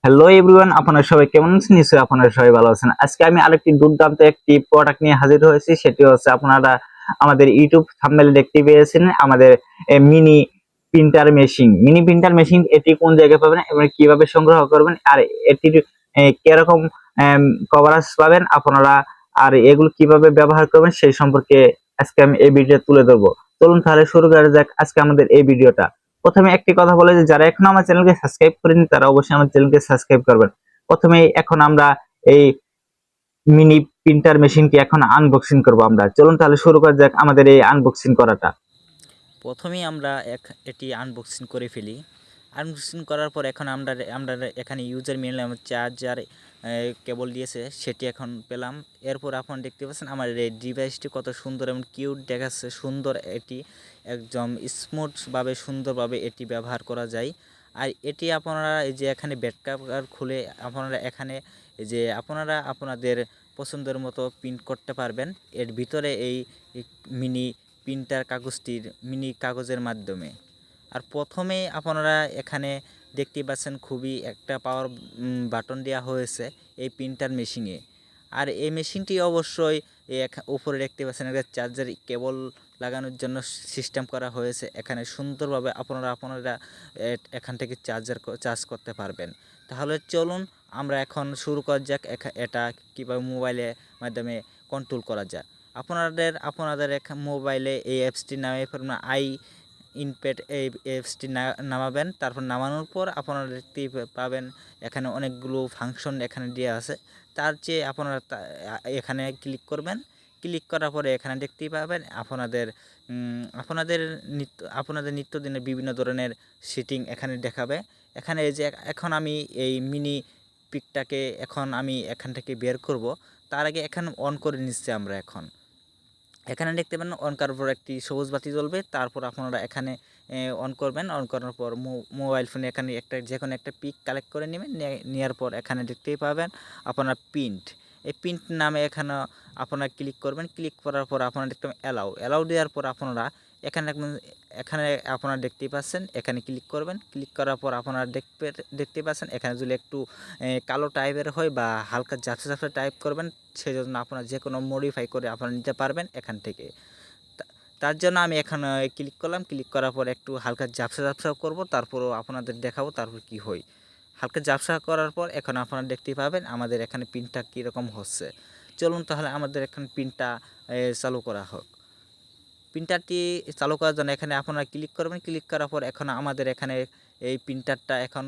Hello everyone, আপনারা সবাই কেমন আছেন? নিশ্চয়ই আপনারা সবাই ভালো আছেন। আজকে আমি আরেকটি দুর্দান্ত একটি প্রোডাক্ট নিয়ে হাজির হয়েছি। সেটি হচ্ছে আপনারা আমাদের ইউটিউব থাম্বনেলে দেখতে পেয়েছেন আমাদের mini printer machine. Mini printer machine এটি কোন জায়গায় পাবেন এবং কিভাবে সংগ্রহ করবেন আর এটির কিরকম কভারেজ পাবেন আপনারা, আর এগুলো কিভাবে ব্যবহার করবেন সেই সম্পর্কে আজকে আমি এই ভিডিও তুলে ধরবো। চলুন তাহলে শুরু করা যাক আজকে আমাদের এই ভিডিওটা। প্রথমে একটি কথা বলে যে যারা এখনো আমার চ্যানেলকে সাবস্ক্রাইব করেনি তারা অবশ্যই আমার চ্যানেলকে সাবস্ক্রাইব করবেন। প্রথমে এখন আমরা এই মিনি প্রিন্টার মেশিনটি এখন আনবক্সিং করব আমরা। চলুন তাহলে শুরু করা যাক আমাদের এই আনবক্সিং করাটা। প্রথমেই আমরা এটি আনবক্সিং করে ফেলি। আনবক্সিং করার পর এখন আমরা আমরা এখানে ইউজার ম্যানুয়াল চার্জার কেবল দিয়েছে সেটি এখন পেলাম। এরপর আপনারা দেখতে পাচ্ছেন আমার এই ডিভাইসটি কত সুন্দর এবং কিউট দেখাচ্ছে। সুন্দর, এটি একদম স্মুথভাবে সুন্দরভাবে এটি ব্যবহার করা যায়। আর এটি আপনারা এই যে এখানে ব্যাক কভার খুলে আপনারা এখানে এই যে আপনারা আপনাদের পছন্দের মতো প্রিন্ট করতে পারবেন এর ভিতরে এই মিনি প্রিন্টার কাগজটির মিনি কাগজের মাধ্যমে। আর প্রথমে আপনারা এখানে দেখতে পাচ্ছেন খুবই একটা পাওয়ার বাটন দেওয়া হয়েছে এই প্রিন্টার মেশিনে। আর এই মেশিনটি অবশ্যই উপরে দেখতে পাচ্ছেন একটা চার্জার কেবল লাগানোর জন্য সিস্টেম করা হয়েছে। এখানে সুন্দরভাবে আপনারা এখান থেকে চার্জ করতে পারবেন। তাহলে চলুন আমরা এখন শুরু করা যাক এটা কীভাবে মোবাইলের মাধ্যমে কন্ট্রোল করা যায়। আপনাদের মোবাইলে এই অ্যাপসটি নামিয়ে ফেলুন। ইনপ্যাড এই অ্যাপসটি নামাবেন। তারপর নামানোর পর আপনারা দেখতেই পাবেন এখানে অনেকগুলো ফাংশন এখানে দেওয়া আছে। তার চেয়ে আপনারা এখানে ক্লিক করবেন। ক্লিক করার পরে এখানে দেখতেই পাবেন আপনাদের নিত্যদিনের বিভিন্ন ধরনের সেটিং এখানে দেখাবে। এখানে এই যে এখন আমি এই মিনি পিকটাকে এখন আমি এখান থেকে বের করব। তার আগে এখানে অন করে নিচ্ছি আমরা। এখানে দেখতে পারেন অন করার পর একটি সবুজ বাতি জ্বলবে। তারপর আপনারা এখানে অন করবেন। অন করার পর মোবাইল ফোনে এখানে যে কোনো একটা পিক কালেক্ট করে নেবেন। নেওয়ার পর এখানে দেখতেই পাবেন আপনার প্রিন্ট। এই প্রিন্ট নামে এখানে আপনারা ক্লিক করবেন। ক্লিক করার পর আপনারা দেখতে পাবেন অ্যালাউ দেওয়ার পর আপনারা এখানে এখানে আপনারা দেখতেই পাচ্ছেন এখানে ক্লিক করবেন। ক্লিক করার পর আপনারা দেখতে পাচ্ছেন এখানে যদি একটু কালো টাইপের হয় বা হালকা ঝাপসা টাইপ করবেন, সেই জন্য আপনারা যে কোনো মডিফাই করে আপনারা নিতে পারবেন এখান থেকে। তার জন্য আমি এখানে ক্লিক করলাম। ক্লিক করার পর একটু হালকা ঝাপসা করব, তারপরও আপনাদের দেখাবো তারপর কি হয়। হালকা ঝাপসা করার পর এখন আপনারা দেখতেই পাবেন আমাদের এখানে প্রিন্টটা কীরকম হচ্ছে। চলুন তাহলে আমাদের এখানে প্রিন্টটা চালু করা হোক। প্রিন্টারটি চালু করার জন্য এখানে আপনারা ক্লিক করবেন। ক্লিক করার পর এখন আমাদের এখানে এই প্রিন্টারটা এখন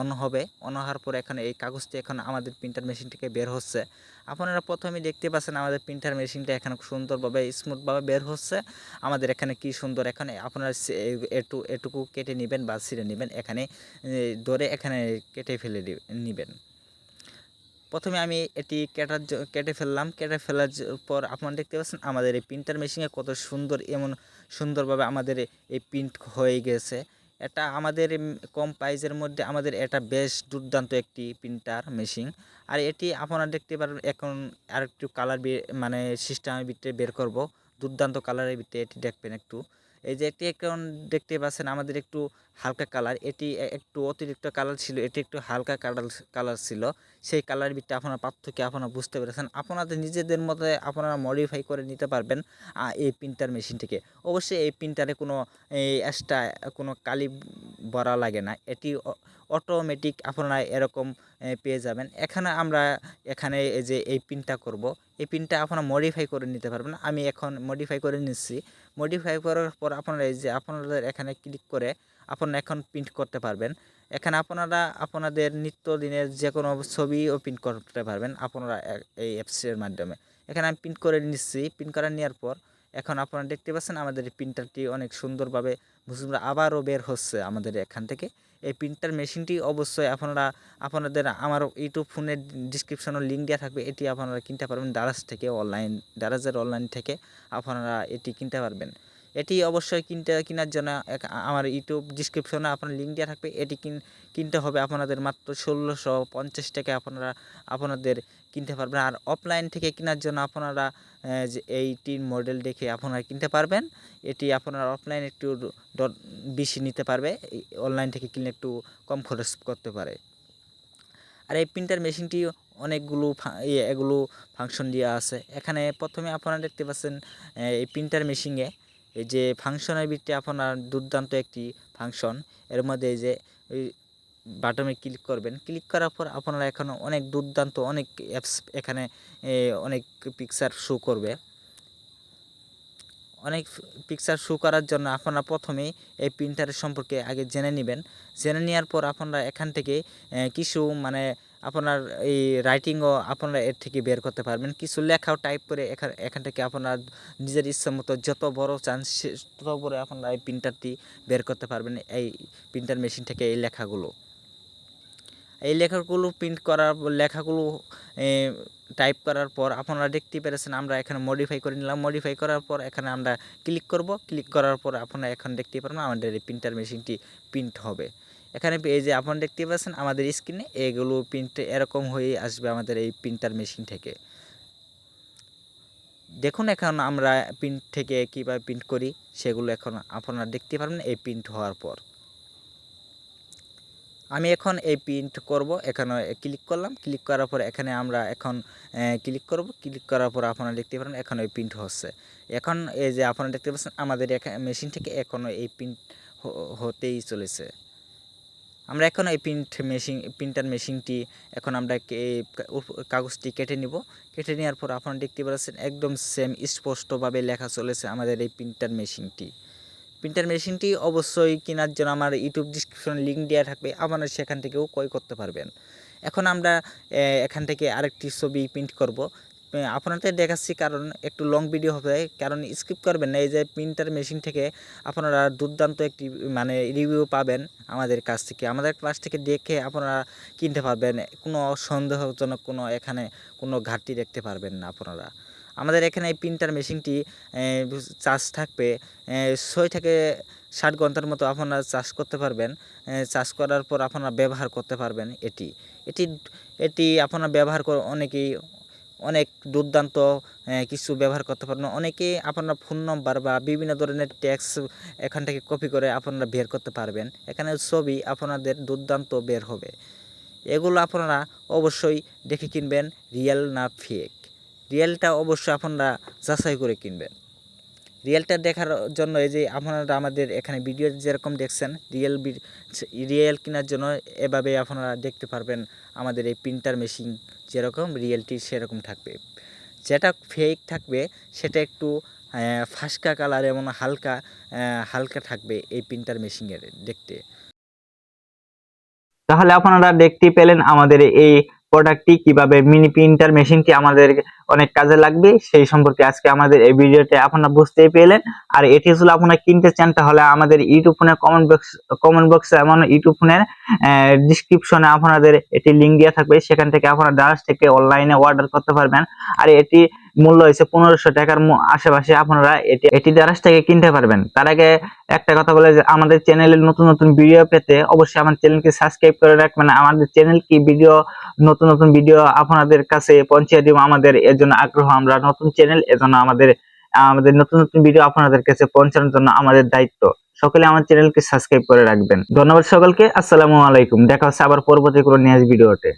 অন হবে। অন হওয়ার পর এখানে এই কাগজটি এখন আমাদের প্রিন্টার মেশিন থেকে বের হচ্ছে। আপনারা প্রথমেই দেখতে পাচ্ছেন আমাদের প্রিন্টার মেশিনটা এখানে সুন্দরভাবে স্মুথভাবে বের হচ্ছে। আমাদের এখানে কি সুন্দর, এখানে আপনারা এটুকু কেটে নেবেন বা ছিঁড়ে নেবেন। এখানে ধরে এখানে কেটে ফেলে নেবেন। প্রথমে আমি এটি কেটে ফেললাম। কেটে ফেলার পর আপনারা দেখতে পাচ্ছেন আমাদের এই প্রিন্টার মেশিনে কত সুন্দর, এমন সুন্দরভাবে আমাদের এই প্রিন্ট হয়ে গেছে। এটা আমাদের কম প্রাইসের মধ্যে আমাদের এটা বেশ দুর্দান্ত একটি প্রিন্টার মেশিন। আর এটি আপনারা দেখতে পারেন এখন আরেকটু কালার মানে সিস্টেমের ভিতরে বের করব। দুর্দান্ত কালারের ভিতরে এটি দেখবেন একটু। এই যে এটি এখন দেখতে পাচ্ছেন আমাদের একটু হালকা কালার, এটি একটু অতিরিক্ত কালার ছিল, এটি একটু হালকা কালার ছিল। সেই কালারের ভিতরে আপনারা পার্থক্য আপনারা বুঝতে পেরেছেন। আপনাদের নিজেদের মধ্যে আপনারা মডিফাই করে নিতে পারবেন এই প্রিন্টার মেশিন থেকে। অবশ্যই এই প্রিন্টারে কোনো এক্সট্রা কোনো কালি ভরা লাগে না। এটি অটোমেটিক আপনারা এরকম পেয়ে যাবেন। এখানে এই যে এই প্রিন্টটা করব, এই প্রিন্টটা আপনারা মডিফাই করে নিতে পারবেন। আমি এখন মডিফাই করে নিচ্ছি। মডিফাই করার পর আপনারা এই যে আপনাদের এখানে ক্লিক করে আপনারা এখন প্রিন্ট করতে পারবেন। এখানে আপনারা আপনাদের নিত্যদিনের যে কোনো ছবিও প্রিন্ট করতে পারবেন আপনারা এই অ্যাপসের মাধ্যমে। এখানে আমি প্রিন্ট করে নিচ্ছি। প্রিন্ট করে নেওয়ার পর এখন আপনারা দেখতে পাচ্ছেন আমাদের এই প্রিন্টারটি অনেক সুন্দরভাবে আবারও বের হচ্ছে আমাদের এখান থেকে। এই প্রিন্টার মেশিনটি অবশ্যই আপনারা আপনাদের আমার ইউটিউব ফোনের ডিসক্রিপশনে লিঙ্ক দেওয়া থাকবে। এটি আপনারা কিনতে পারবেন দারাজের অনলাইন থেকে আপনারা এটি কিনতে পারবেন। এটি অবশ্যই কেনার জন্য আমার ইউটিউব ডিসক্রিপশনে আপনার লিঙ্ক দেওয়া থাকবে। এটি কিনতে হবে আপনাদের মাত্র ১৬৫০ টাকা আপনাদের কিনতে পারবেন। আর অফলাইন থেকে কেনার জন্য আপনারা যে এইটির মডেল দেখে আপনারা কিনতে পারবেন। এটি আপনারা অফলাইন একটু বেশি নিতে পারবে, অনলাইন থেকে কিনলে একটু কম খরচ করতে পারে। আর এই প্রিন্টার মেশিনটি অনেকগুলো এগুলো ফাংশন দেওয়া আছে। এখানে প্রথমে আপনারা দেখতে পাচ্ছেন এই প্রিন্টার মেশিনে এই যে ফাংশনের ভিতরে আপনার দুর্দান্ত একটি ফাংশন, এর মধ্যে এই যে ওই বাটনে ক্লিক করবেন, ক্লিক করার পর আপনারা এখন অনেক দুর্দান্ত অনেক অ্যাপস এখানে অনেক পিকচার শো করবে। অনেক পিকচার শো করার জন্য আপনারা প্রথমেই এই প্রিন্টারের সম্পর্কে আগে জেনে নেবেন। জেনে নেওয়ার পর আপনারা এখান থেকে কিছু মানে আপনার এই রাইটিংও আপনারা এর থেকে বের করতে পারবেন, কিছু লেখাও টাইপ করে এখান থেকে আপনার নিজের ইচ্ছা মতো যত বড় চান তত বড় আপনারা এই প্রিন্টারটি বের করতে পারবেন এই প্রিন্টার মেশিন থেকে এই লেখাগুলো। এই লেখাগুলো প্রিন্ট করার লেখাগুলো টাইপ করার পর আপনারা দেখতেই পেরেছেন আমরা এখানে মডিফাই করে নিলাম। মডিফাই করার পর এখানে আমরা ক্লিক করব। ক্লিক করার পর আপনারা এখন দেখতেই পারবেন আমাদের এই প্রিন্টার মেশিনটি প্রিন্ট হবে। এখানে এই যে আপনারা দেখতেই পাচ্ছেন আমাদের স্ক্রিনে এগুলো প্রিন্ট এরকম হয়ে আসবে আমাদের এই প্রিন্টার মেশিন থেকে। দেখুন এখন আমরা প্রিন্ট থেকে কীভাবে প্রিন্ট করি সেগুলো এখন আপনারা দেখতে পারবেন এই প্রিন্ট হওয়ার পর। আমি এখন এই প্রিন্ট করব, এখানে ক্লিক করলাম। ক্লিক করার পর এখানে আমরা এখন ক্লিক করব। ক্লিক করার পর আপনারা দেখতে পারেন এখন এই প্রিন্ট হচ্ছে। এখন এই যে আপনারা দেখতে পাচ্ছেন আমাদের মেশিন থেকে এখনও এই প্রিন্ট হতেই চলেছে। আমরা এখন এই প্রিন্টার মেশিনটি এখন আমরা কাগজটি কেটে নিব। কেটে নেওয়ার পর আপনারা দেখতে পাচ্ছেন একদম সেম স্পষ্টভাবে লেখা চলেছে আমাদের এই প্রিন্টার মেশিনটি। প্রিন্টার মেশিনটি অবশ্যই কেনার জন্য আমার ইউটিউব ডিসক্রিপশনে লিঙ্ক দেওয়া থাকবে, আপনারা সেখান থেকেও ক্রয় করতে পারবেন। এখন আমরা এখান থেকে আরেকটি ছবি প্রিন্ট করব। আপনাদের দেখাচ্ছি কারণ একটু লং ভিডিও হবে, কারণ স্কিপ করবেন না। এই যে প্রিন্টার মেশিন থেকে আপনারা দুর্দান্ত একটি মানে রিভিউ পাবেন আমাদের কাছ থেকে। আমাদের কাছ থেকে দেখে আপনারা কিনতে পারবেন, কোনো সন্দেহজনক এখানে কোনো ঘাটতি দেখতে পারবেন না আপনারা। আমাদের এখানে এই প্রিন্টার মেশিনটি চার্জ থাকবে 6 থেকে 7 ঘন্টার মতো আপনারা চার্জ করতে পারবেন। চার্জ করার পর আপনারা ব্যবহার করতে পারবেন এটি। এটি এটি আপনারা ব্যবহার করে অনেক দুর্দান্ত কিছু ব্যবহার করতে পারবেন। অনেকে আপনারা ফোন নম্বর বা বিভিন্ন ধরনের ট্যাক্স এখান থেকে কপি করে আপনারা বের করতে পারবেন। এখানে ছবি আপনাদের দুর্দান্ত বের হবে। এগুলো আপনারা অবশ্যই দেখে কিনবেন রিয়েল না ফেক। রিয়েলটা অবশ্যই আপনারা যাচাই করে কিনবেন। রিয়েলটা দেখার জন্য এই যে আপনারা আমাদের এখানে ভিডিও যেরকম দেখছেন রিয়েল কেনার জন্য এভাবে আপনারা দেখতে পারবেন আমাদের এই প্রিন্টার মেশিন যেরকম রিয়েলটি সেরকম থাকবে। যেটা ফেক থাকবে সেটা একটু ফাস্কা কালার এবং হালকা হালকা থাকবে এই প্রিন্টার মেশিনের দেখতে। তাহলে আপনারা দেখতে পেলেন আমাদের এই প্রোডাক্টটি কিভাবে মিনি প্রিন্টার মেশিনটি আমাদের অনেক কাজে লাগবে সেই সম্পর্কে আজকে আমাদের এই ভিডিওতে আপনারা বুঝতেই পেলেন। আর এটি যদি আপনারা কিনতে চান তাহলে আমাদের ইউটিউব ফোনের কমেন্ট বক্সে এমন ইউটিউব ফোনের ডেসক্রিপশনে আপনাদের এটি লিংক দেওয়া থাকবে, সেখান থেকে আপনারা দারাজ থেকে অনলাইনে অর্ডার করতে পারবেন। আর এটি মূল্য হয়েছে 1500 টাকার আশেপাশে আপনারা এটি দারাজ থেকে কিনতে পারবেন। তার আগে একটা কথা বলে যে আমাদের চ্যানেলে নতুন নতুন ভিডিও পেতে অবশ্যই আমার চ্যানেলকে সাবস্ক্রাইব করে রাখবেন। আমাদের চ্যানেল কি নতুন নতুন ভিডিও আপনাদের কাছে পৌঁছে দিব, আমাদের এর জন্য আগ্রহ। আমরা নতুন চ্যানেল, এজন্য আমাদের নতুন নতুন ভিডিও আপনাদের কাছে পৌঁছানোর জন্য আমাদের দায়িত্ব। সকলে আমার চ্যানেলকে সাবস্ক্রাইব করে রাখবেন। ধন্যবাদ সকলকে। আসসালামু আলাইকুম। দেখা হচ্ছে আবার পরবর্তী কোনো নিউজ ভিডিওতে।